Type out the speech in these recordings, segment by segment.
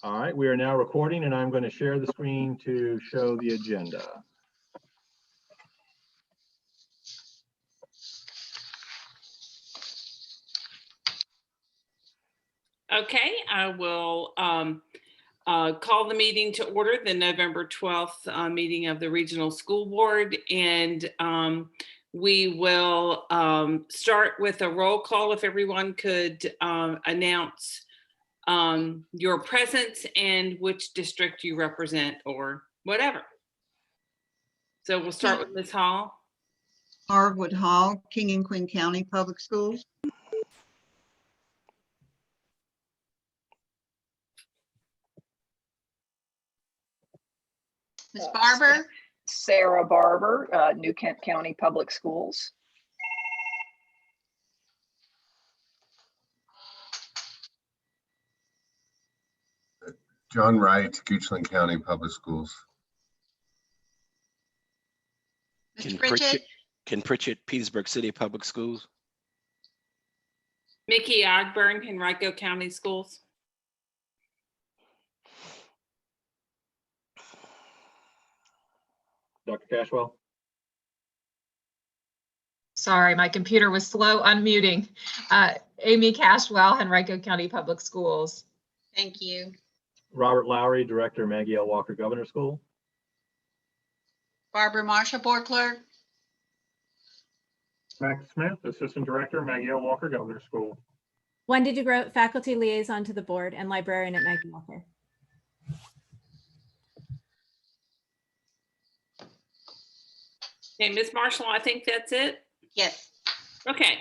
All right, we are now recording and I'm going to share the screen to show the agenda. Okay, I will call the meeting to order, the November 12th meeting of the Regional School Board. And we will start with a roll call. If everyone could announce your presence and which district you represent or whatever. So we'll start with Ms. Hall. Harwood Hall, King and Queen County Public Schools. Ms. Barber? Sarah Barber, New Kent County Public Schools. John Wright, Goochland County Public Schools. Ms. Pritchett? Ken Pritchett, Petersburg City Public Schools. Mickey Ogburn, Henrico County Schools. Dr. Cashwell. Sorry, my computer was slow unmuting. Amy Cashwell, Henrico County Public Schools. Thank you. Robert Lowry, Director, Maggie L. Walker Governor School. Barbara Marshall, Board Clerk? Max Smith, Assistant Director, Maggie L. Walker Governor School. Wendy DeGroat, Faculty Liaison to the Board and Librarian at Maggie Walker. Okay, Ms. Marshall, I think that's it. Yes. Okay,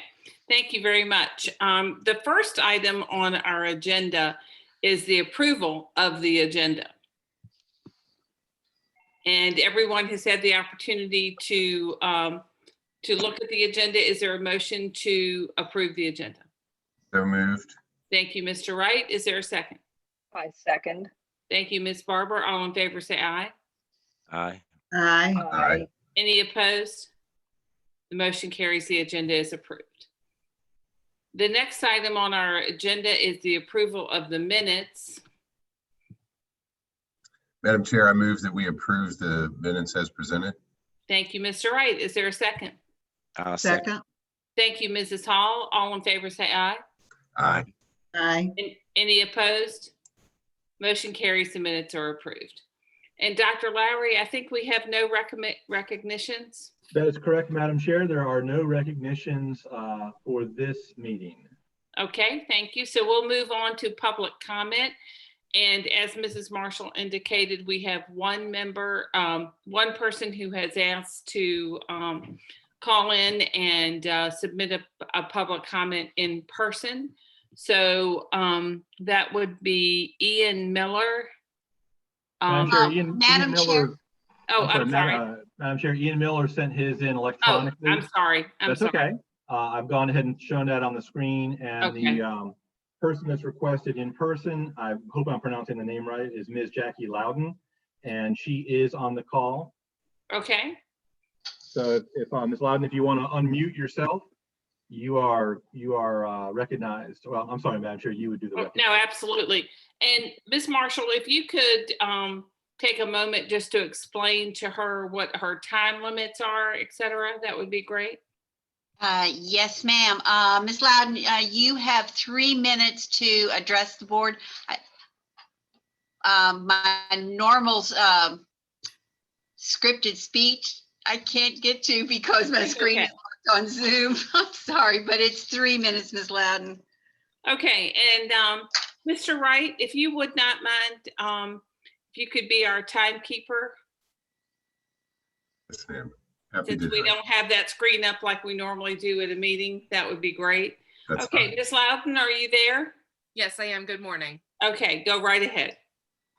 thank you very much. The first item on our agenda is the approval of the agenda. And everyone has had the opportunity to look at the agenda. Is there a motion to approve the agenda? So moved. Thank you, Mr. Wright. Is there a second? I second. Thank you, Ms. Barber. All in favor, say aye. Aye. Aye. Aye. Any opposed? The motion carries. The agenda is approved. The next item on our agenda is the approval of the minutes. Madam Chair, I move that we approve the minutes as presented. Thank you, Mr. Wright. Is there a second? Second. Thank you, Mrs. Hall. All in favor, say aye. Aye. Aye. Any opposed? Motion carries. The minutes are approved. And Dr. Lowry, I think we have no recognitions. That is correct, Madam Chair. There are no recognitions for this meeting. Okay, thank you. So we'll move on to public comment. And as Mrs. Marshall indicated, we have one member, one person who has asked to call in and submit a public comment in person. So that would be Ian Miller. Madam Chair, Ian Madam Miller. Chair. Oh, I'm sorry. Madam Chair, Ian Miller sent his in Oh, electronically. I'm sorry. That's okay. I've gone ahead and shown that on the screen, and Okay. the person that's requested in person, I hope I'm pronouncing the name right, is Ms. Jackie Loudon, and she is on the call. Okay. So if Ms. Loudon, if you want to unmute yourself, you are recognized. Well, I'm sorry, Madam Chair, you would do the recognition. No, absolutely. And Ms. Marshall, if you could take a moment just to explain to her what her time limits are, et cetera, that would be great. Yes, ma'am. Ms. Loudon, you have 3 minutes to address the board. My normal scripted speech, I can't get to because my screen is locked on Zoom. I'm sorry, but it's 3 minutes, Ms. Loudon. Okay, and Mr. Wright, if you would not mind, if you could be our timekeeper, Yes, ma'am. Happy since to we do it. don't have that screen up like we normally do at a meeting, that would be great. That's Okay, fine. Ms. Loudon, are you there? Yes, I am. Good morning. Okay, go right ahead.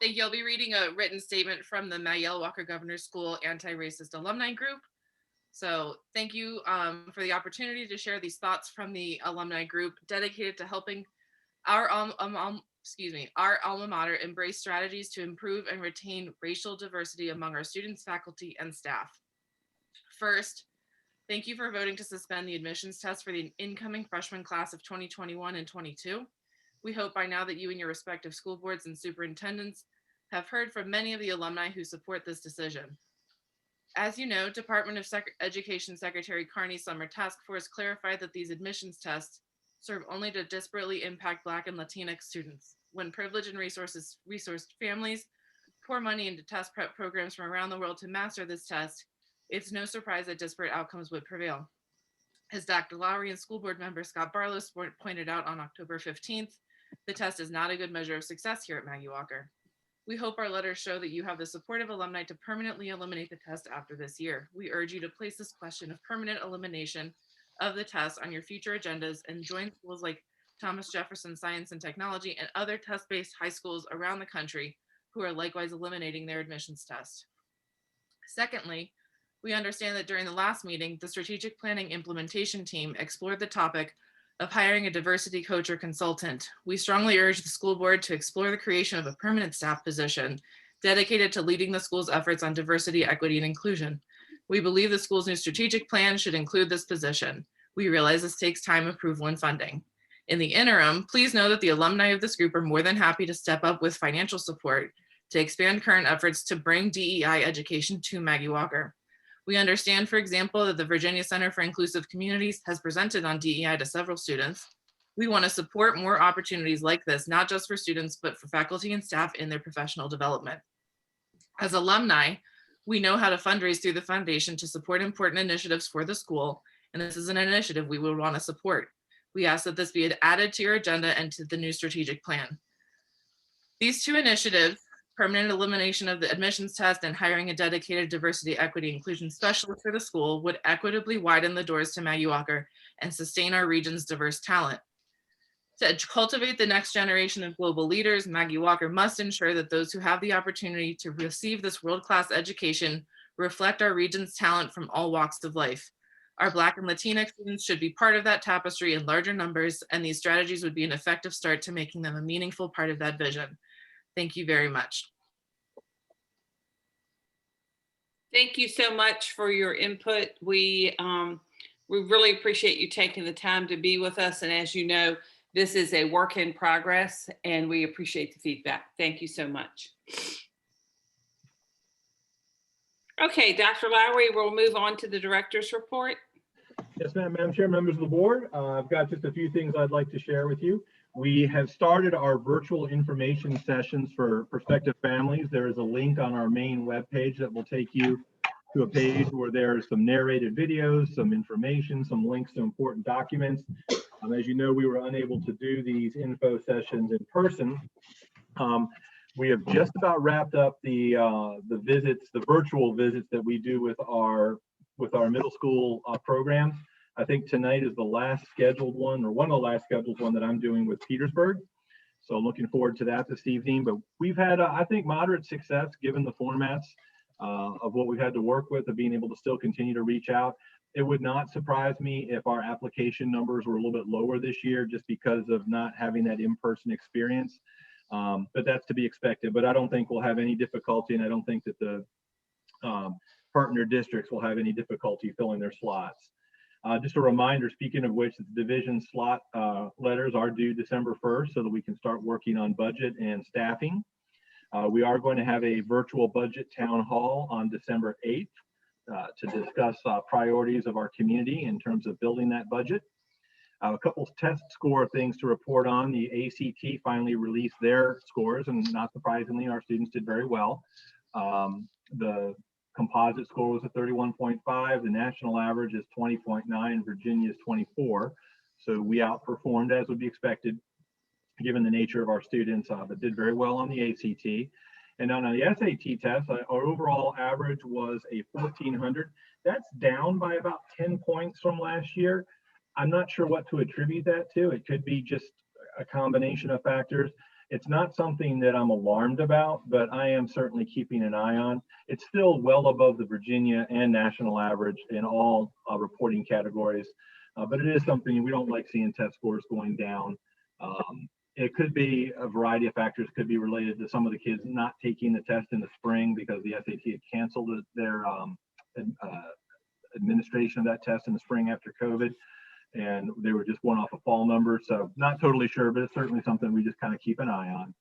Thank you. I'll be reading a written statement from the Maggie L. Walker Governor School Anti-Racist Alumni Group. So thank you for the opportunity to share these thoughts from the alumni group dedicated to helping our alma mater embrace strategies to improve and retain racial diversity among our students, faculty, and staff. First, thank you for voting to suspend the admissions test for the incoming freshman class of 2021 and 22. We hope by now that you and your respective school boards and superintendents have heard from many of the alumni who support this decision. As you know, Department of Education Secretary Carney's Summer Task Force clarified that these admissions tests serve only to disparately impact Black and Latinx students. When privileged and resourced families pour money into test prep programs from around the world to master this test, it's no surprise that disparate outcomes would prevail. As Dr. Lowry and school board member Scott Barlow pointed out on October 15th, the test is not a good measure of success here at Maggie Walker. We hope our letters show that you have the support of alumni to permanently eliminate the test after this year. We urge you to place this question of permanent elimination of the test on your future agendas and join schools like Thomas Jefferson Science and Technology and other test-based high schools around the country who are likewise eliminating their admissions test. Secondly, we understand that during the last meeting, the strategic planning implementation team explored the topic of hiring a diversity coach or consultant. We strongly urge the school board to explore the creation of a permanent staff position dedicated to leading the school's efforts on diversity, equity, and inclusion. We believe the school's new strategic plan should include this position. We realize this takes time, approval, and funding. In the interim, please know that the alumni of this group are more than happy to step up with financial support to expand current efforts to bring DEI education to Maggie Walker. We understand, for example, that the Virginia Center for Inclusive Communities has presented on DEI to several students. We want to support more opportunities like this, not just for students, but for faculty and staff in their professional development. As alumni, we know how to fundraise through the foundation to support important initiatives for the school, and this is an initiative we would want to support. We ask that this be added to your agenda and to the new strategic plan. These two initiatives, permanent elimination of the admissions test and hiring a dedicated diversity, equity, inclusion specialist for the school, would equitably widen the doors to Maggie Walker and sustain our region's diverse talent. To cultivate the next generation of global leaders, Maggie Walker must ensure that those who have the opportunity to receive this world-class education reflect our region's talent from all walks of life. Our Black and Latinx students should be part of that tapestry in larger numbers, and these strategies would be an effective start to making them a meaningful part of that vision. Thank you very much. Thank you so much for your input. We really appreciate you taking the time to be with us. And as you know, this is a work in progress, and we appreciate the feedback. Thank you so much. Okay, Dr. Lowry, we'll move on to the director's report. Yes, ma'am, Madam Chair, members of the board. I've got just a few things I'd like to share with you. We have started our virtual information sessions for prospective families. There is a link on our main webpage that will take you to a page where there's some narrated videos, some information, some links to important documents. As you know, we were unable to do these info sessions in person. We have just about wrapped up the visits, the virtual visits that we do with our middle school programs. I think tonight is the last scheduled one, or one of the last scheduled one that I'm doing with Petersburg. So looking forward to that this evening. But we've had, I think, moderate success given the formats of what we've had to work with, of being able to still continue to reach out. It would not surprise me if our application numbers were a little bit lower this year just because of not having that in-person experience. But that's to be expected. But I don't think we'll have any difficulty, and I don't think that the partner districts will have any difficulty filling their slots. Just a reminder, speaking of which, the division slot letters are due December 1st so that we can start working on budget and staffing. We are going to have a virtual budget town hall on December 8th to discuss priorities of our community in terms of building that budget. A couple of test score things to report on. The ACT finally released their scores, and not surprisingly, our students did very well. The composite score was a 31.5. The national average is 20.9, and Virginia is 24. So we outperformed as would be expected, given the nature of our students, but did very well on the ACT. And on the SAT test, our overall average was a 1400. That's down by about 10 points from last year. I'm not sure what to attribute that to. It could be just a combination of factors. It's not something that I'm alarmed about, but I am certainly keeping an eye on. It's still well above the Virginia and national average in all reporting categories, but it is something we don't like seeing test scores going down. It could be a variety of factors. Could be related to some of the kids not taking the test in the spring because the SAT had canceled their administration of that test in the spring after COVID. and they were just one off of fall numbers. So not totally sure, but it's certainly something we just kind of keep an eye on.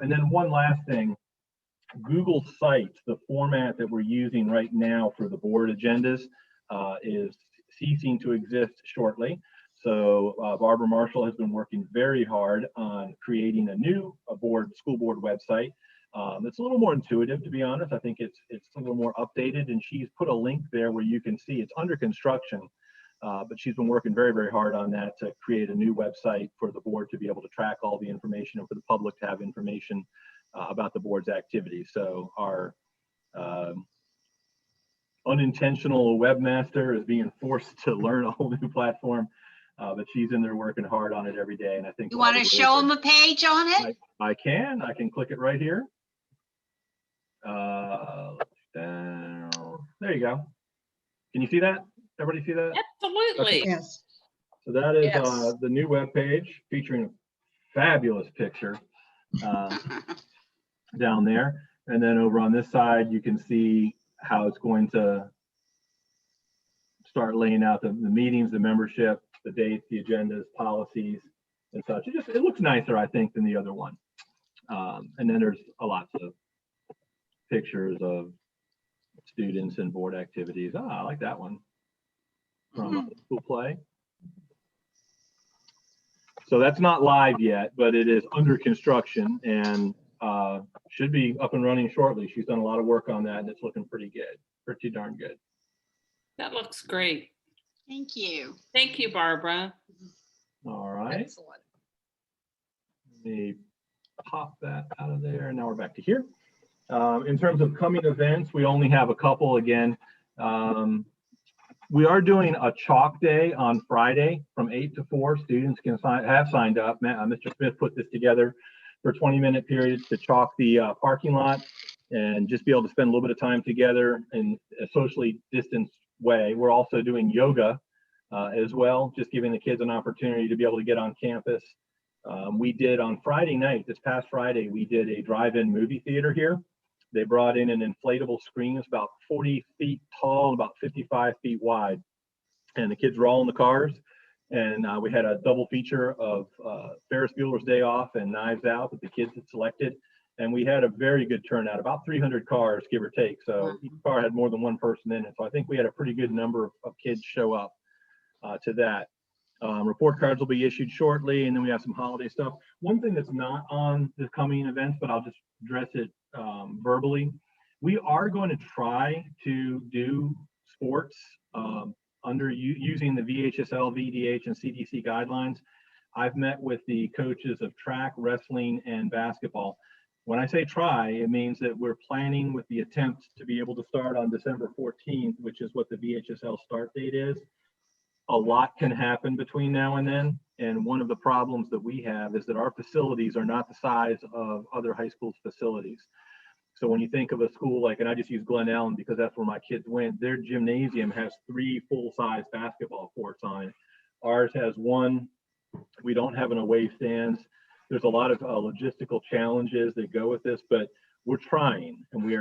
And then one last thing, Google Sites, the format that we're using right now for the board agendas, is ceasing to exist shortly. So Barbara Marshall has been working very hard on creating a new school board website. It's a little more intuitive, to be honest. I think it's a little more updated, and she's put a link there where you can see it's under construction. But she's been working very, very hard on that to create a new website for the board to be able to track all the information and for the public to have information about the board's activities. So our unintentional webmaster is being forced to learn a whole new platform, but she's in there working hard on it every day. And I think You want to show them a page on it? I can click it right here. There you go. Can you see that? Everybody see that? Absolutely. Okay. Yes. So that is Yes. the new web page featuring a fabulous picture down there. And then over on this side, you can see how it's going to start laying out the meetings, the membership, the dates, the agendas, policies, and such. It looks nicer, I think, than the other one. And then there's lots of pictures of students and board activities. I like that one from school play. So that's not live yet, but it is under construction and should be up and running shortly. She's done a lot of work on that, and it's looking pretty good, pretty darn good. That looks great. Thank you. Thank you, Barbara. All right. Excellent. Let me pop that out of there. Now we're back to here. In terms of coming events, we only have a couple again. We are doing a chalk day on Friday from 8 to 4. Students can have signed up. Mr. Smith put this together for 20-minute periods to chalk the parking lot and just be able to spend a little bit of time together in a socially distanced way. We're also doing yoga as well, just giving the kids an opportunity to be able to get on campus. We did on Friday night, this past Friday, we did a drive-in movie theater here. They brought in an inflatable screen. It's about 40 feet tall, about 55 feet wide. And the kids were all in the cars. And we had a double feature of Ferris Bueller's Day Off and Knives Out that the kids had selected. And we had a very good turnout, about 300 cars, give or take. So each car had more than one person in it. So I think we had a pretty good number of kids show up to that. Report cards will be issued shortly, and then we have some holiday stuff. One thing that's not on the coming events, but I'll just address it verbally. We are going to try to do sports under using the VHSL, VDH, and CDC guidelines. I've met with the coaches of track, wrestling, and basketball. When I say try, it means that we're planning with the attempt to be able to start on December 14th, which is what the VHSL start date is. A lot can happen between now and then. And one of the problems that we have is that our facilities are not the size of other high schools' facilities. So when you think of a school like, and I just use Glen Ellen because that's where my kids went, their gymnasium has 3 full-size basketball courts on it. Ours has 1. We don't have an away stands. There's a lot of logistical challenges that go with this, but we're trying, and we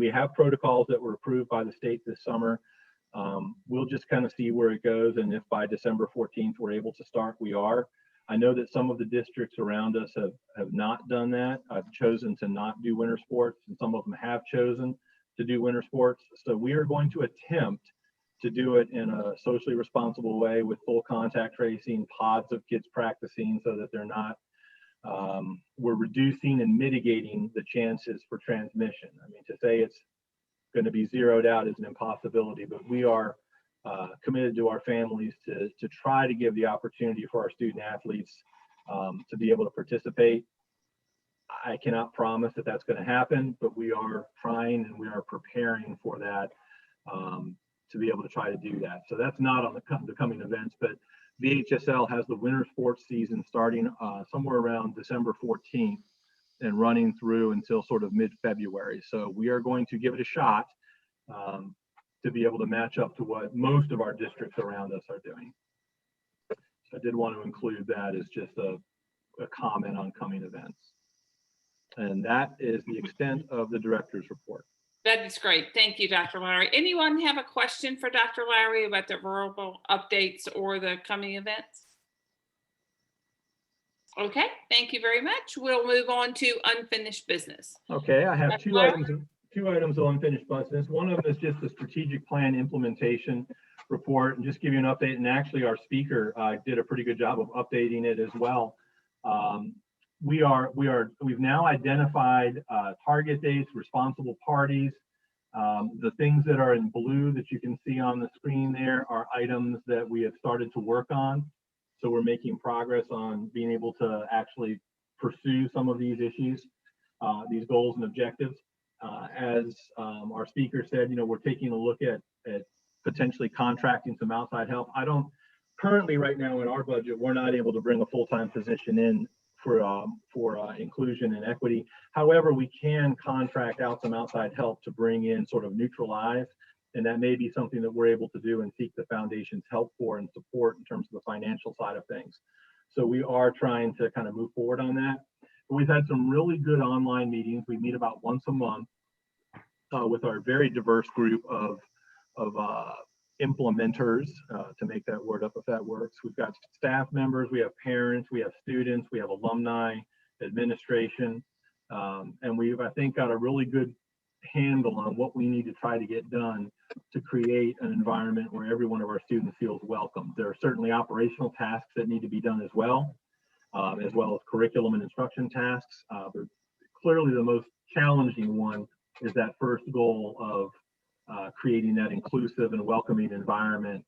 have protocols that were approved by the state this summer. We'll just kind of see where it goes, and if by December 14th we're able to start, we are. I know that some of the districts around us have not done that. I've chosen to not do winter sports, and some of them have chosen to do winter sports. So we are going to attempt to do it in a socially responsible way with full contact tracing, pods of kids practicing so that they're not, we're reducing and mitigating the chances for transmission. I mean, to say it's going to be zeroed out is an impossibility, but we are committed to our families to try to give the opportunity for our student athletes to be able to participate. I cannot promise that that's going to happen, but we are trying and we are preparing for that to be able to try to do that. So that's not on the coming events, but VHSL has the winter sports season starting somewhere around December 14th and running through until sort of mid-February. So we are going to give it a shot to be able to match up to what most of our districts around us are doing. So I did want to include that as just a comment on coming events. And that is the extent of the director's report. That is great. Thank you, Dr. Lowry. Anyone have a question for Dr. Lowry about the verbal updates or the coming events? Okay, thank you very much. We'll move on to unfinished business. Okay, I have Dr. two Lowry? items of unfinished business. One of them is just the strategic plan implementation report, and just give you an update. And actually, our speaker did a pretty good job of updating it as well. We've now identified target dates, responsible parties. The things that are in blue that you can see on the screen there are items that we have started to work on. So we're making progress on being able to actually pursue some of these issues, these goals and objectives. As our speaker said, we're taking a look at potentially contracting some outside help. Currently right now in our budget, we're not able to bring a full-time position in for inclusion and equity. However, we can contract out some outside help to bring in sort of neutralize, and that may be something that we're able to do and seek the foundation's help for and support in terms of the financial side of things. So we are trying to kind of move forward on that. We've had some really good online meetings. We meet about once a month with our very diverse group of implementers, to make that word up if that works. We've got staff members, we have parents, we have students, we have alumni, administration, and we've, I think, got a really good handle on what we need to try to get done to create an environment where every one of our students feels welcome. There are certainly operational tasks that need to be done as well as curriculum and instruction tasks. But clearly the most challenging one is that first goal of creating that inclusive and welcoming environment.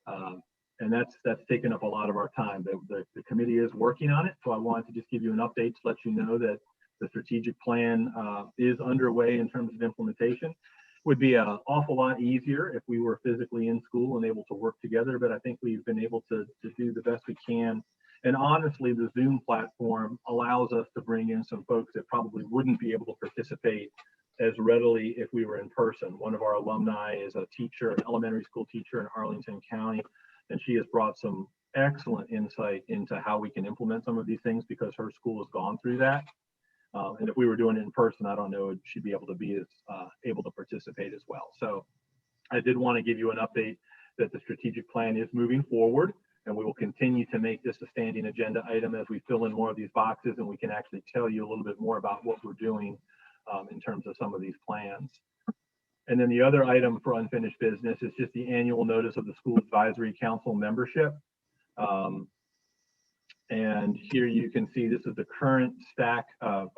And that's taken up a lot of our time. The committee is working on it. So I wanted to just give you an update to let you know that the strategic plan is underway in terms of implementation. It would be an awful lot easier if we were physically in school and able to work together, but I think we've been able to do the best we can. And honestly, the Zoom platform allows us to bring in some folks that probably wouldn't be able to participate as readily if we were in person. One of our alumni is a teacher, an elementary school teacher in Arlington County, and she has brought some excellent insight into how we can implement some of these things because her school has gone through that. And if we were doing it in person, I don't know if she'd be able to be as able to participate as well. So I did want to give you an update that the strategic plan is moving forward, and we will continue to make this a standing agenda item as we fill in more of these boxes, and we can actually tell you a little bit more about what we're doing in terms of some of these plans. And then the other item for unfinished business is just the annual notice of the School Advisory Council membership. And here you can see this is the current stack of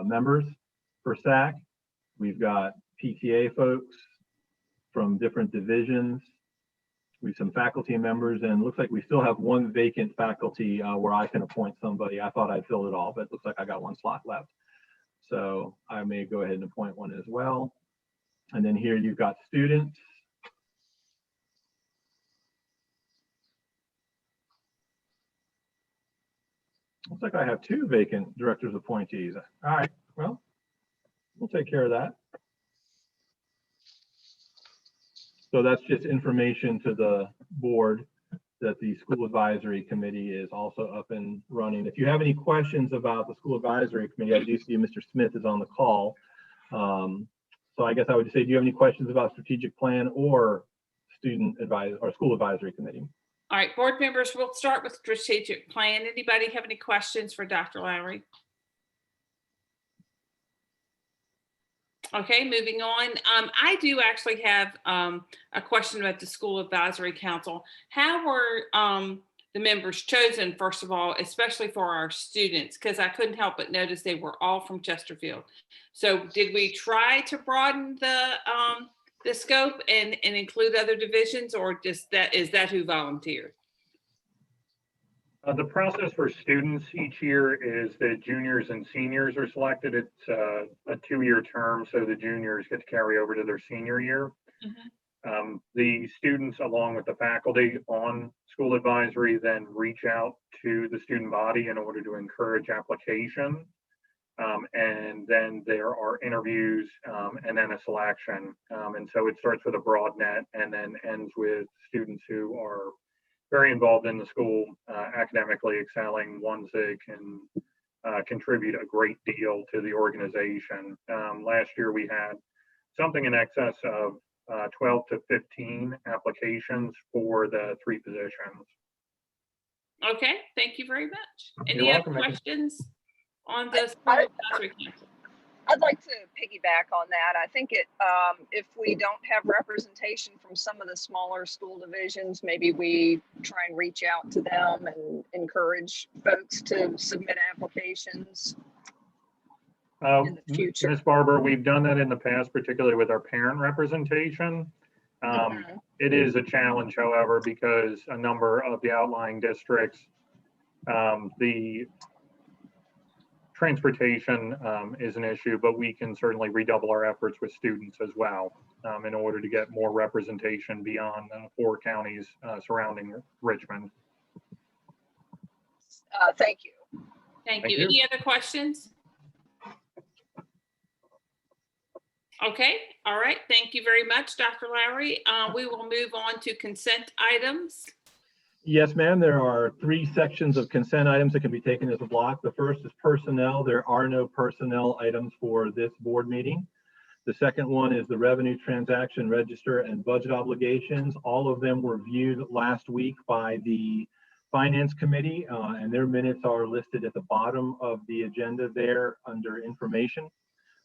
members for SAC. We've got PTA folks from different divisions. We have some faculty members, and looks like we still have one vacant faculty where I can appoint somebody. I thought I'd filled it all, but it looks like I got one slot left. So I may go ahead and appoint one as well. And then here you've got students. Looks like I have two vacant directors appointees. All right, well, we'll take care of that. So that's just information to the board that the school advisory committee is also up and running. If you have any questions about the school advisory committee, I do see Mr. Smith is on the call. So I guess I would say, do you have any questions about strategic plan or student advisor or school advisory committee? All right, board members, we'll start with strategic plan. Anybody have any questions for Dr. Lowry? Okay, moving on. I do actually have a question about the School Advisory Council. How were the members chosen, first of all, especially for our students? Because I couldn't help but notice they were all from Chesterfield. So did we try to broaden the scope and include other divisions, or just is that who volunteered? The process for students each year is that juniors and seniors are selected. It's a 2-year term, so the juniors get to carry over to their senior year. Mm-hmm. The students, along with the faculty on school advisory, then reach out to the student body in order to encourage application. And then there are interviews and then a selection. And so it starts with a broad net and then ends with students who are very involved in the school, academically excelling, ones that can contribute a great deal to the organization. Last year we had something in excess of 12 to 15 applications for the 3 positions. Okay, thank you very much. You're Any other welcome, Maggie. questions on the school I- advisory council? I'd like to piggyback on that. I think if we don't have representation from some of the smaller school divisions, maybe we try and reach out to them and encourage folks to submit applications in the future. Ms. Barber, we've done that in the past, particularly with our parent representation. Mhm. It is a challenge, however, because a number of the outlying districts, the transportation is an issue, but we can certainly redouble our efforts with students as well in order to get more representation beyond the 4 counties surrounding Richmond. Thank you. Thank Thank you. you. Any other questions? Okay, all right. Thank you very much, Dr. Lowry. We will move on to consent items. Yes, ma'am. There are 3 sections of consent items that can be taken as a block. The first is personnel. There are no personnel items for this board meeting. The second one is the revenue transaction register and budget obligations. All of them were viewed last week by the Finance Committee, and their minutes are listed at the bottom of the agenda there under information.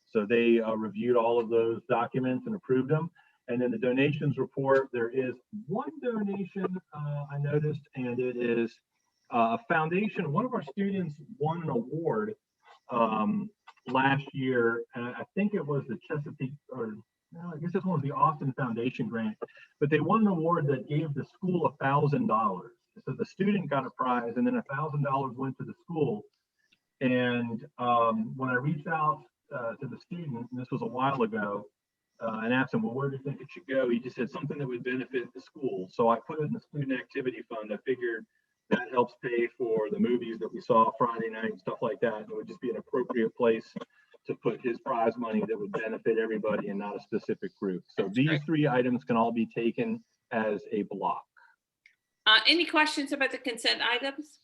So they reviewed all of those documents and approved them. And then the donations report, there is one donation I noticed, and it is a foundation. One of our students won an award last year, and I think it was the Chesapeake, or no, I guess this one was the Austin Foundation grant, but they won an award that gave the school $1,000. So the student got a prize, and then $1,000 went to the school. And when I reached out to the student, and this was a while ago, and asked him, well, where do you think it should go? He just said something that would benefit the school. So I put it in the student activity fund. I figured that helps pay for the movies that we saw Friday night and stuff like that. And it would just be an appropriate place to put his prize money that would benefit everybody and not a specific group. So these 3 items can all be taken as a block. Any questions about the consent items?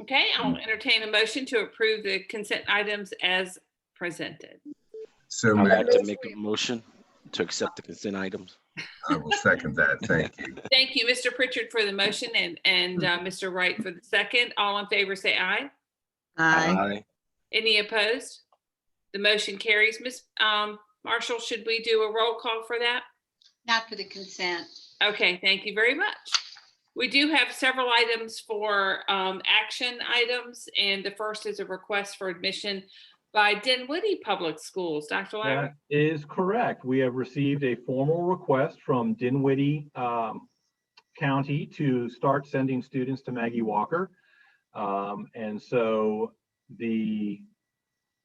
Okay, I'll entertain a motion to approve the consent items as presented. So I'd like moved. to make a motion to accept the consent items. I will second that. Thank you. Thank you, Mr. Pritchard, for the motion and Mr. Wright for the second. All in favor, say aye. Aye. Any opposed? The motion carries. Ms. Marshall, should we do a roll call for that? Not for the consent. Okay, thank you very much. We do have several items for action items, and the first is a request for admission by Dinwiddie Public Schools. Dr. Lowry? That is correct. We have received a formal request from Dinwiddie County to start sending students to Maggie Walker. And so the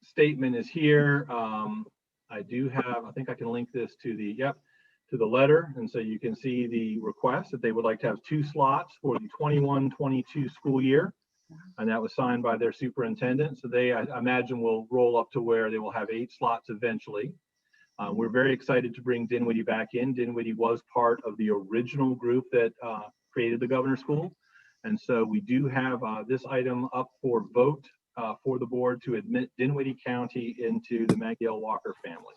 statement is here. I do have, I think I can link this to the, to the letter. And so you can see the request that they would like to have 2 slots for the 21-22 school year. And that was signed by their superintendent. So they, I imagine, will roll up to where they will have 8 slots eventually. We're very excited to bring Dinwiddie back in. Dinwiddie was part of the original group that created the Governor's School. And so we do have this item up for vote for the board to admit Dinwiddie County into the Maggie L. Walker family.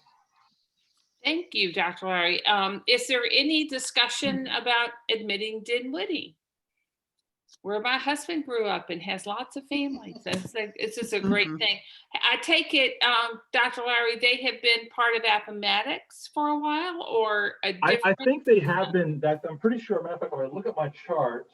Thank you, Dr. Lowry. Is there any discussion about admitting Dinwiddie, where my husband grew up and has lots of families? This is a great thing. I take it, Dr. Lowry, they have been part of Appomattox for a while, or a different? I think they have been. I'm pretty sure. Matter of fact, when I look at my chart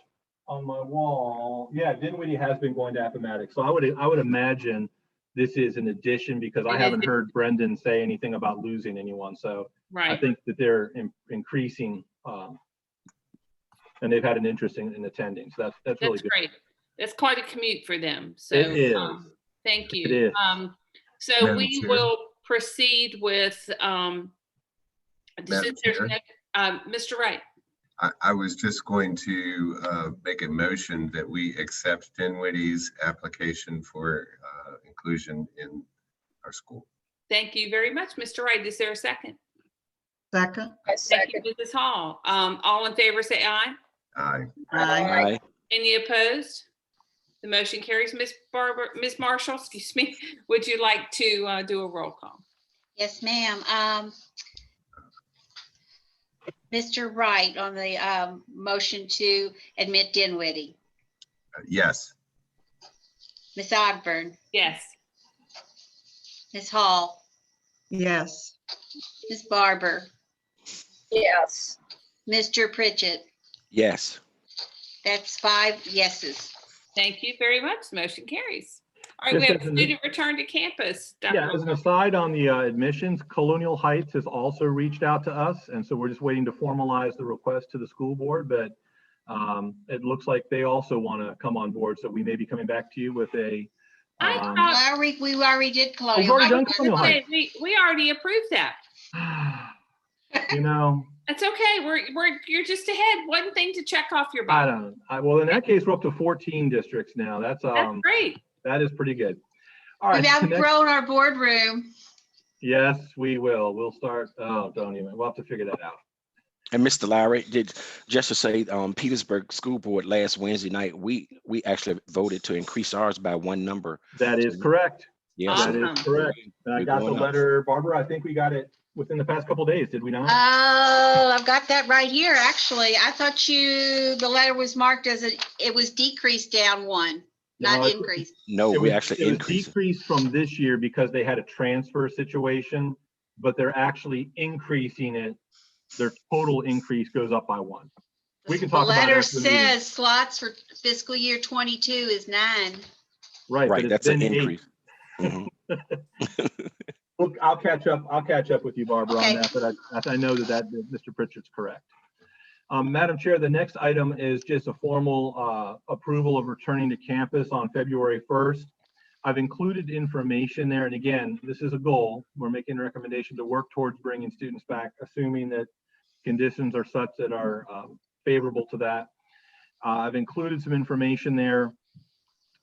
on my wall, yeah, Dinwiddie has been going to Appomattox. So I would imagine this is an addition, because I haven't heard Brendan say anything about losing anyone. So I think that they're increasing, and they've had an interest in attending. So that's really good. Great. That's quite a commute for them. So it is. Thank you. It is. So Madam we Chair. will proceed with Madam since there's Chair. Mr. Wright. I was just going to make a motion that we accept Dinwiddie's application for inclusion in our school. Thank you very much, Mr. Wright. Is there a second? Second. I Thank you, second. Mrs. Hall. All in favor, say aye. Aye. Aye. Any opposed? The motion carries. Miss Marshall, excuse me, would you like to do a roll call? Yes, ma'am. Mr. Wright on the motion to admit Dinwiddie. Yes. Ms. Ogburn, Yes. Ms. Hall, yes, Ms. Barber, Yes. Mr. Pritchett. Yes. That's 5 yeses. Thank you very much. Motion carries. All right, we Just have as an- student return to campus. Yeah, Dr. as an aside on the admissions, Colonial Heights has also reached out to us, and so we're just waiting to formalize the request to the school board, but it looks like they also want to come on board, so we may be coming back to you with a. I thought- We already did We've Colonial already done Heights. Colonial Heights. We already approved that. You know, That's okay. You're just ahead. One thing to check off your I box. don't, well, in that case, we're up to 14 districts now. That's Great. that is pretty good. All right. We've the next- outgrown our boardroom. Yes, we will. We'll start. Oh, don't even. We'll have to figure that out. And Mr. Lowry, just to say, Petersburg School Board last Wednesday night, we actually voted to increase ours by one number. That is correct. Yes. That Awesome. is correct. And I We're got the going up. letter, Barbara. I think we got it within the past couple of days. Did we not? Oh, I've got that right here, actually. I thought the letter was marked as it was decreased down 1, No, not it's- increased. No, It we was- actually it was increased. decreased from this year because they had a transfer situation, but they're actually increasing it. Their total increase goes up by 1. We can The talk about it letter after the meeting. says slots for fiscal year 22 is 9. Right, but Right, it's that's an been 8. increase. Mhm. Look, I'll catch up with you, Barbara, Okay. on that, but I know that Mr. Pritchett's correct. Madam Chair, the next item is just a formal approval of returning to campus on February 1st. I've included information there, and again, this is a goal. We're making a recommendation to work towards bringing students back, assuming that conditions are such that are favorable to that. I've included some information there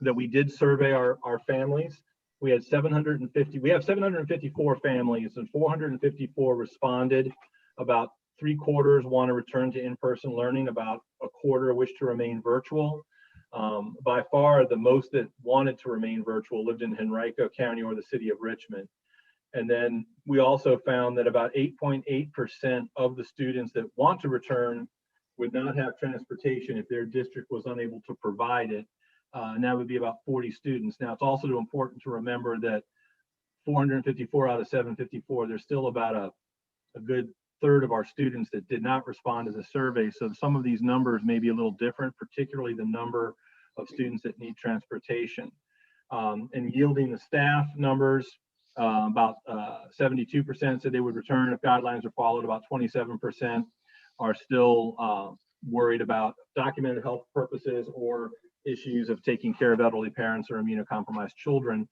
that we did survey our families. We have 754 families and 454 responded. About 3/4 want to return to in-person learning, about 1/4 wish to remain virtual. By far, the most that wanted to remain virtual lived in Henrico County or the city of Richmond. And then we also found that about 8.8% of the students that want to return would not have transportation if their district was unable to provide it. And that would be about 40 students. Now, it's also important to remember that 454 out of 754, there's still about a good third of our students that did not respond to the survey. So some of these numbers may be a little different, particularly the number of students that need transportation. And yielding the staff numbers, about 72% said they would return if guidelines are followed. About 27% are still worried about documented health purposes or issues of taking care of elderly parents or immunocompromised children.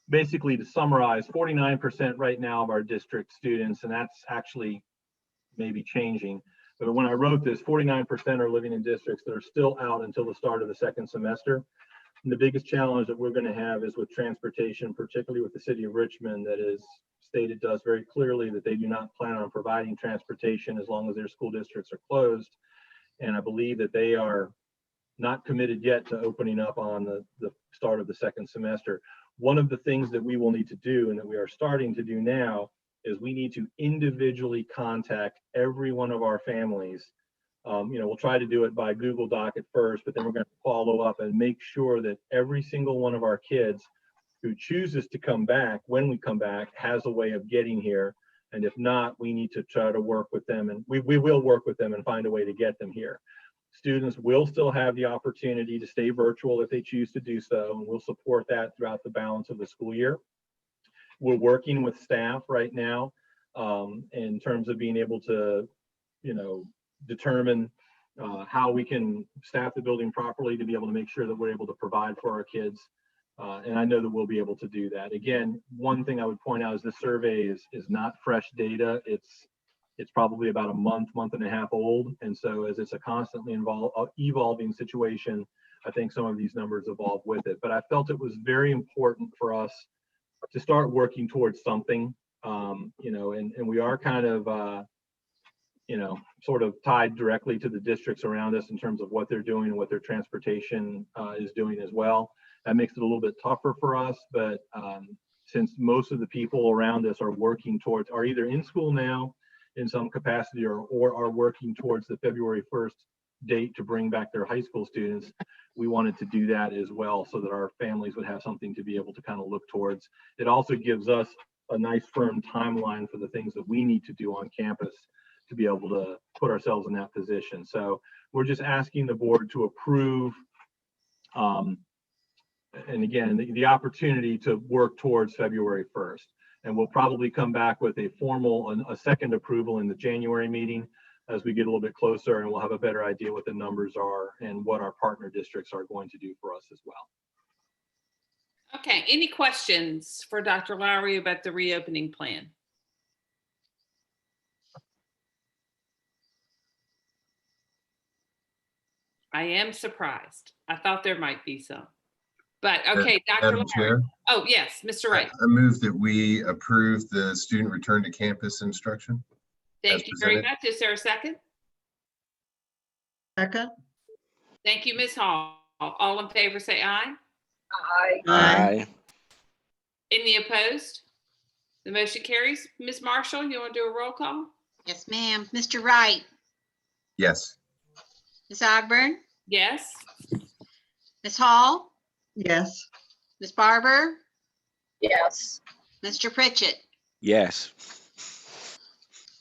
Basically, to summarize, 49% right now of our district students, and that's actually maybe changing. But when I wrote this, 49% are living in districts that are still out until the start of the second semester. And the biggest challenge that we're going to have is with transportation, particularly with the city of Richmond, that is stated to us very clearly that they do not plan on providing transportation as long as their school districts are closed. And I believe that they are not committed yet to opening up on the start of the second semester. One of the things that we will need to do, and that we are starting to do now, is we need to individually contact every one of our families. We'll try to do it by Google Doc at first, but then we're going to follow up and make sure that every single one of our kids who chooses to come back, when we come back, has a way of getting here. And if not, we need to try to work with them, and we will work with them and find a way to get them here. Students will still have the opportunity to stay virtual if they choose to do so, and we'll support that throughout the balance of the school year. We're working with staff right now in terms of being able to, determine how we can staff the building properly to be able to make sure that we're able to provide for our kids. And I know that we'll be able to do that. Again, one thing I would point out is the survey is not fresh data. It's probably about a month and a half old. And so as it's a constantly evolving situation, I think some of these numbers evolve with it. But I felt it was very important for us to start working towards something, and we are kind of, sort of tied directly to the districts around us in terms of what they're doing and what their transportation is doing as well. That makes it a little bit tougher for us, but since most of the people around us are working towards, are either in school now in some capacity or are working towards the February 1st date to bring back their high school students, we wanted to do that as well so that our families would have something to be able to kind of look towards. It also gives us a nice firm timeline for the things that we need to do on campus to be able to put ourselves in that position. So we're just asking the board to approve, and again, the opportunity to work towards February 1st. And we'll probably come back with a formal, a second approval in the January meeting as we get a little bit closer, and we'll have a better idea what the numbers are and what our partner districts are going to do for us as well. Okay, any questions for Dr. Lowry about the reopening plan? I am surprised. I thought there might be some. But okay, Dr. Madam Lowry. Chair, Oh, yes, Mr. Wright. I move that we approve the student return to campus instruction. Thank you very presented. much. Is there a second? Second. Thank you, Ms. Hall. All in favor, say aye. Aye. Aye. Any opposed? The motion carries. Ms. Marshall, you want to do a roll call? Yes, ma'am. Mr. Wright, Yes. Ms. Ogburn, Yes. Ms. Hall, Yes. Ms. Barber, Yes. Mr. Pritchett. Yes.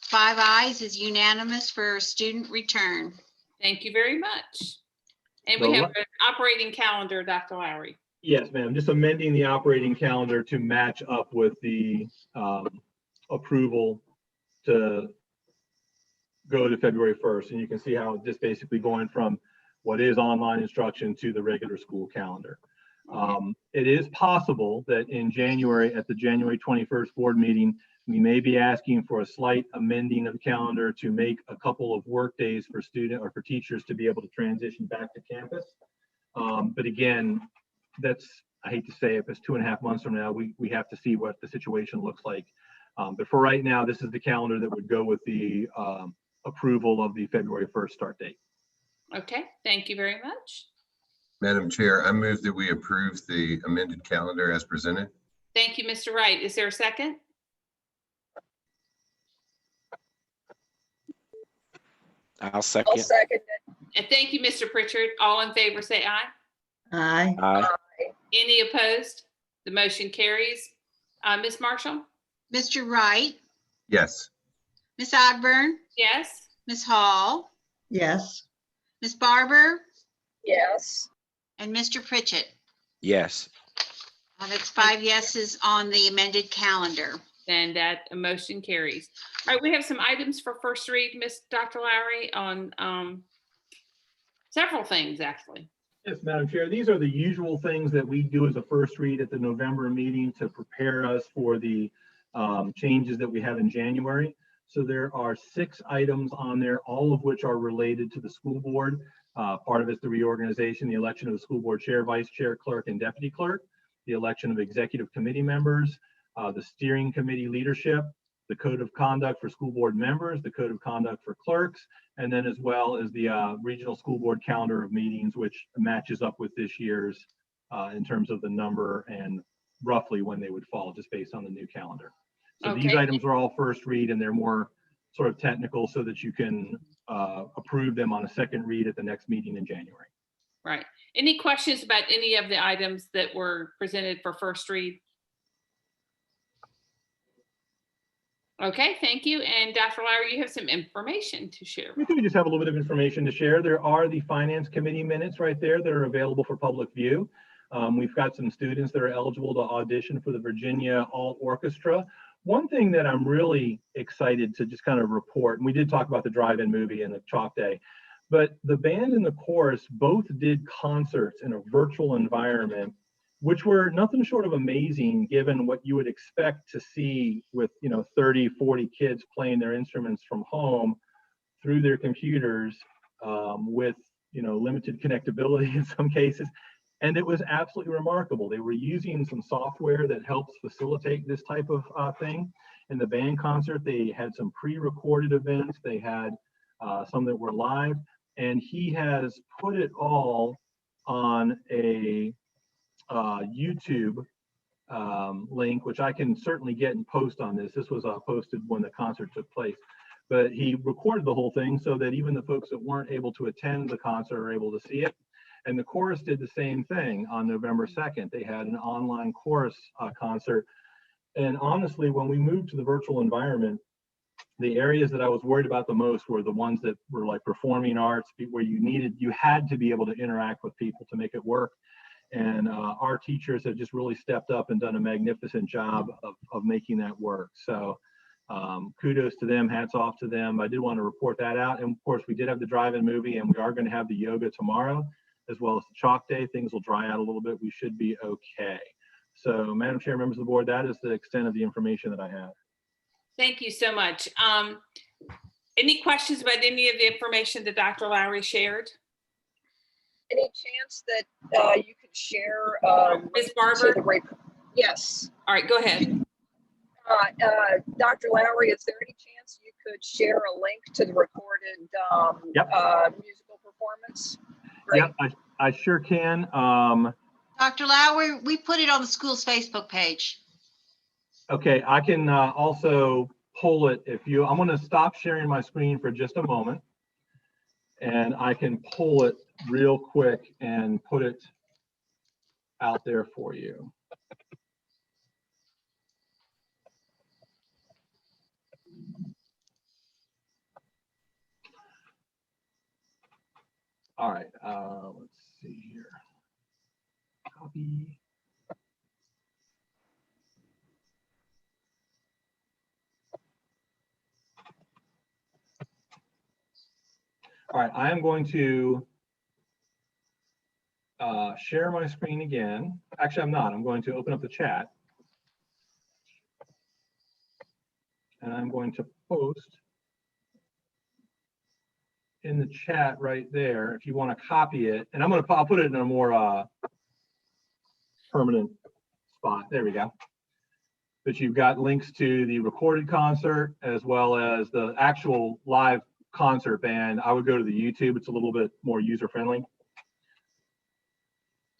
5 ayes is unanimous for student return. Thank you very much. And The we have la- an operating calendar, Dr. Lowry. Yes, ma'am. Just amending the operating calendar to match up with the approval to go to February 1st. And you can see how just basically going from what is online instruction to the regular school calendar. It is possible that in January, at the January 21st board meeting, we may be asking for a slight amending of the calendar to make a couple of work days for student or for teachers to be able to transition back to campus. But again, that's, I hate to say it, if it's 2.5 months from now, we have to see what the situation looks like. But for right now, this is the calendar that would go with the approval of the February 1st start date. Okay, thank you very much. Madam Chair, I move that we approve the amended calendar as presented. Thank you, Mr. Wright. Is there a second? I'll I'll second. second it. And thank you, Mr. Pritchard. All in favor, say aye. Aye. Aye. Any opposed? The motion carries. Ms. Marshall? Mr. Wright, Yes. Ms. Ogburn, Yes. Ms. Hall, Yes. Ms. Barber, Yes. and Mr. Pritchett. Yes. That's 5 yeses on the amended calendar. And that motion carries. All right, we have some items for first read, Ms. Dr. Lowry, on several things, actually. Yes, Madam Chair, these are the usual things that we do as a first read at the November meeting to prepare us for the changes that we have in January. So there are 6 items on there, all of which are related to the school board. Part of it's the reorganization, the election of the school board chair, vice chair, clerk, and deputy clerk, the election of executive committee members, the steering committee leadership, the code of conduct for school board members, the code of conduct for clerks, and then as well as the regional school board calendar of meetings, which matches up with this year's in terms of the number and roughly when they would fall, just based on the new calendar. So these Okay. items are all first read and they're more sort of technical so that you can approve them on a second read at the next meeting in January. Right. Any questions about any of the items that were presented for first read? Okay, thank you. And Dr. Lowry, you have some information to share. We do just have a little bit of information to share. There are the finance committee minutes right there that are available for public view. We've got some students that are eligible to audition for the Virginia All Orchestra. One thing that I'm really excited to just kind of report, and we did talk about the drive-in movie and the chalk day, but the band and the chorus both did concerts in a virtual environment, which were nothing short of amazing given what you would expect to see with 30, 40 kids playing their instruments from home through their computers with limited connectability in some cases. And it was absolutely remarkable. They were using some software that helps facilitate this type of thing. In the band concert, they had some pre-recorded events. They had some that were live, and he has put it all on a YouTube link, which I can certainly get and post on this. This was posted when the concert took place. But he recorded the whole thing so that even the folks that weren't able to attend the concert are able to see it. And the chorus did the same thing on November 2nd. They had an online chorus concert. And honestly, when we moved to the virtual environment, the areas that I was worried about the most were the ones that were like performing arts, where you had to be able to interact with people to make it work. And our teachers have just really stepped up and done a magnificent job of making that work. So kudos to them, hats off to them. I did want to report that out. And of course, we did have the drive-in movie, and we are going to have the yoga tomorrow, as well as the chalk day. Things will dry out a little bit. We should be okay. So, Madam Chair, members of the board, that is the extent of the information that I have. Thank you so much. Any questions about any of the information that Dr. Lowry shared? Any chance that you could share? Ms. Barber? Yes. All right, go ahead. Dr. Lowry, is there any chance you could share a link to the recorded musical performance? Great. Yep, I sure can. Dr. Lowry, we put it on the school's Facebook page. Okay, I can also pull it if you, I'm going to stop sharing my screen for just a moment, and I can pull it real quick and put it out there for you. All right, let's see here. Copy. All right, I am going to share my screen again. Actually, I'm not. I'm going to open up the chat. And I'm going to post in the chat right there if you want to copy it. And I'll put it in a more permanent spot. There we go. But you've got links to the recorded concert as well as the actual live concert band. I would go to the YouTube. It's a little bit more user-friendly.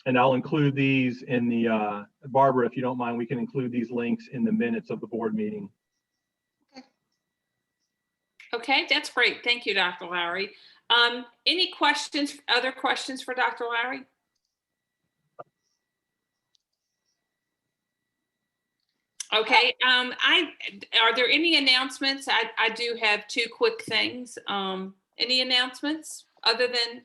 And I'll include these in the, Barbara, if you don't mind, we can include these links in the minutes of the board meeting. Okay, that's great. Thank you, Dr. Lowry. Any questions, other questions for Dr. Lowry? Okay, are there any announcements? I do have two quick things. Any announcements other than?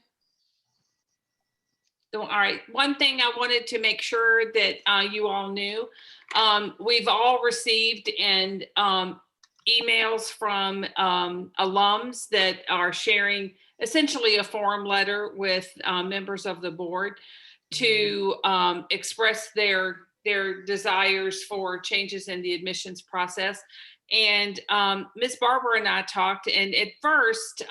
All right, one thing I wanted to make sure that you all knew, we've all received and emails from alums that are sharing essentially a form letter with members of the board to express their desires for changes in the admissions process. And Ms. Barber and I talked, and at first,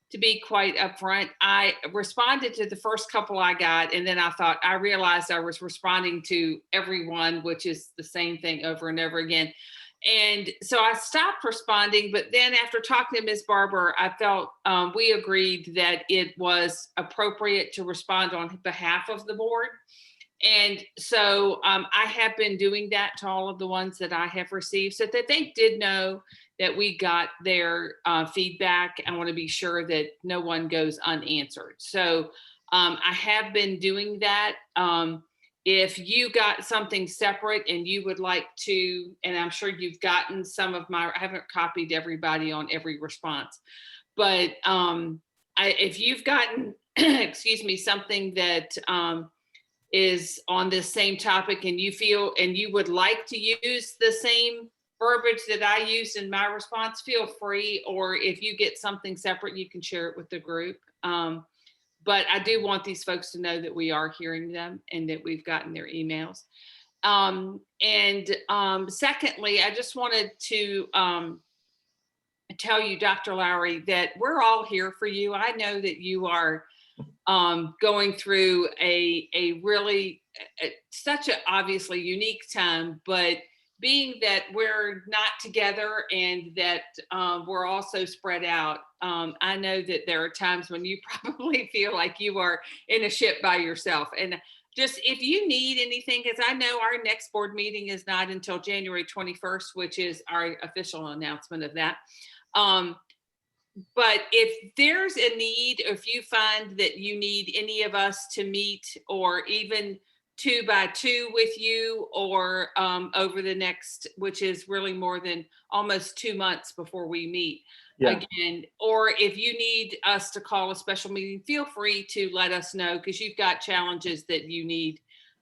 to be quite upfront, I responded to the first couple I got, and then I realized I was responding to everyone, which is the same thing over and over again. And so I stopped responding, but then after talking to Ms. Barber, I felt we agreed that it was appropriate to respond on behalf of the board. And so I have been doing that to all of the ones that I have received so that they did know that we got their feedback. I want to be sure that no one goes unanswered. So I have been doing that. If you got something separate and you would like to, and I'm sure you've gotten some of I haven't copied everybody on every response, but if you've gotten, excuse me, something that is on this same topic and you feel, and you would like to use the same verbiage that I used in my response, feel free, or if you get something separate, you can share it with the group. But I do want these folks to know that we are hearing them and that we've gotten their emails. Secondly, I just wanted to tell you, Dr. Lowry, that we're all here for you. I know that you are going through a really, such an obviously unique time, but being that we're not together and that we're also spread out, I know that there are times when you probably feel like you are in a ship by yourself. And just if you need anything, because I know our next board meeting is not until January 21st, which is our official announcement of that. But if there's a need, or if you find that you need any of us to meet, or even 2 by 2 with you, or over the next, which is really more than almost 2 months before we meet again, or if you need us to call a special meeting, feel free to let us know, because you've got challenges that you need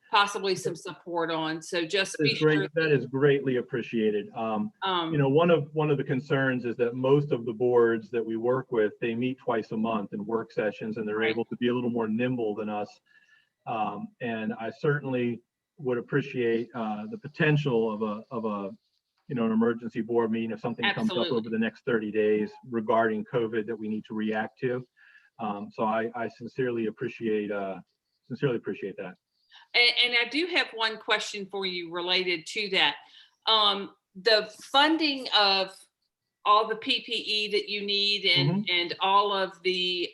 possibly some support on. So just be sure. That is greatly appreciated. You know, one of the concerns is that most of the boards that we work with, they meet twice a month in work sessions, and they're able to be a little more nimble than us. And I certainly would appreciate the potential of a you know, an emergency board meeting if something comes up over the next 30 days regarding COVID that we need to react to. So I sincerely appreciate that. And I do have one question for you related to that. The funding of all the PPE that you need, and all of the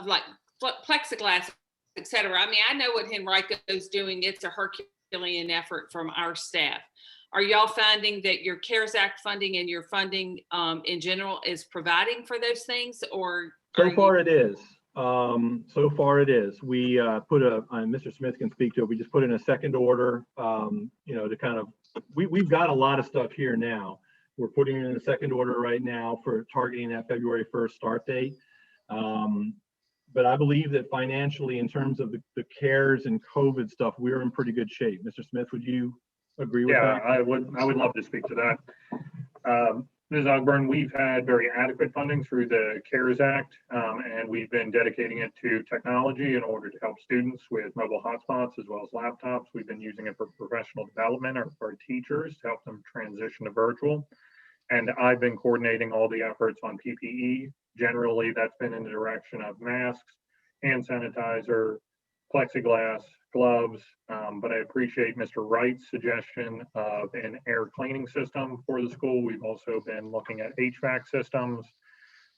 like plexiglass, et cetera. I mean, I know what Henrico's doing. It's a Herculean effort from our staff. Are y'all finding that your CARES Act funding and your funding in general is providing for those things, or? So far it is. So far it is. We put Mr. Smith can speak to it. We just put in a second order, you know, to kind of, we've got a lot of stuff here now. We're putting in a second order right now for targeting that February 1st start date. But I believe that financially, in terms of the CARES and COVID stuff, we're in pretty good shape. Mr. Smith, would you agree with that? Yeah, I would love to speak to that. Ms. Ogburn, we've had very adequate funding through the CARES Act, and we've been dedicating it to technology in order to help students with mobile hotspots as well as laptops. We've been using it for professional development or for teachers to help them transition to virtual. And I've been coordinating all the efforts on PPE. Generally, that's been in the direction of masks, hand sanitizer, plexiglass, gloves, but I appreciate Mr. Wright's suggestion of an air cleaning system for the school. We've also been looking at HVAC systems.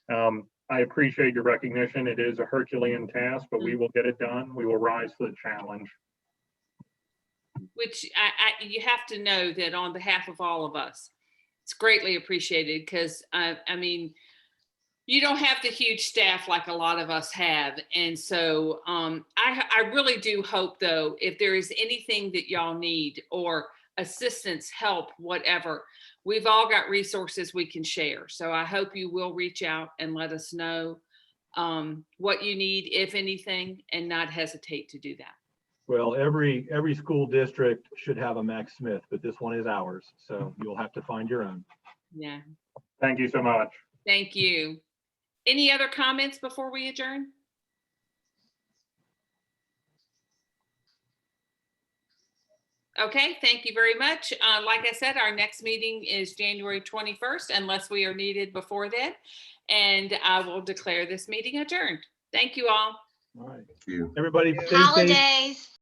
I appreciate your recognition. It is a Herculean task, but we will get it done. We will rise to the challenge. Which you have to know that on behalf of all of us, it's greatly appreciated, because I mean, you don't have the huge staff like a lot of us have. And so I really do hope, though, if there is anything that y'all need, or assistance, help, whatever, we've all got resources we can share. So I hope you will reach out and let us know what you need, if anything, and not hesitate to do that. Well, every school district should have a Mac Smith, but this one is ours. So you'll have to find your own. Yeah. Thank you so much. Thank you. Any other comments before we adjourn? Okay, thank you very much. Like I said, our next meeting is January 21st, unless we are needed before then. And I will declare this meeting adjourned. Thank you all. All right. Thank you. Everybody stay safe. Holidays.